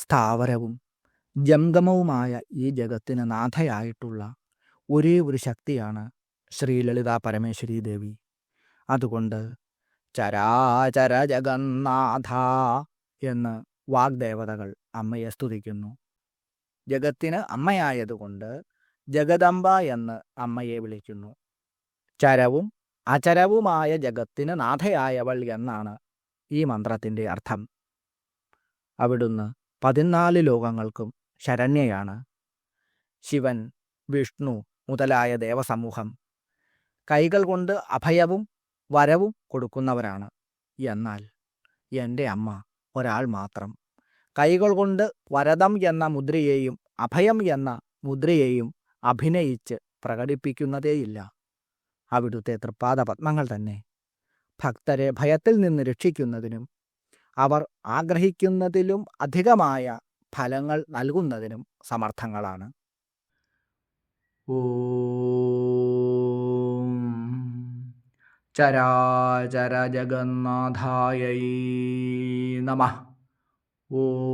സ്ഥാവരവും ജംഗമവുമായ ഈ ജഗത്തിന് നാഥയായിട്ടുള്ള ഒരേ ഒരു ശക്തിയാണ് ശ്രീ ലളിതാ പരമേശ്വരീ ദേവി. അതുകൊണ്ട് ചരാചര ജഗന്നാഥ എന്ന് വാഗ്ദേവതകൾ അമ്മയെ സ്തുതിക്കുന്നു. ജഗത്തിന് അമ്മയായതുകൊണ്ട് ജഗദംബ എന്ന് അമ്മയെ വിളിക്കുന്നു. ചരവും അചരവുമായ ജഗത്തിന് നാഥയായവൾ എന്നാണ് ഈ മന്ത്രത്തിൻ്റെ അർത്ഥം. അവിടുന്ന് 14 ലോകങ്ങൾക്കും ശരണ്യയാണ്. ശിവൻ, വിഷ്ണു മുതലായ ദേവസമൂഹം കൈകൾ കൊണ്ട് അഭയവും വരവും കൊടുക്കുന്നവരാണ്. എന്നാൽ എൻ്റെ അമ്മ ഒരാൾ മാത്രം കൈകൾ കൊണ്ട് വരദം എന്ന മുദ്രയെയും അഭയം എന്ന മുദ്രയെയും അഭിനയിച്ച് പ്രകടിപ്പിക്കുന്നതേയില്ല. അവിടുത്തെ തൃപ്പാദ പത്മങ്ങൾ തന്നെ ഭക്തരെ ഭയത്തിൽ നിന്ന് രക്ഷിക്കുന്നതിനും അവർ ആഗ്രഹിക്കുന്നതിലും അധികമായ ഫലങ്ങൾ നൽകുന്നതിനും സമർത്ഥങ്ങളാണ്. ഓം ചരാചര ജഗന്നാഥായൈ നമഃ. ഓം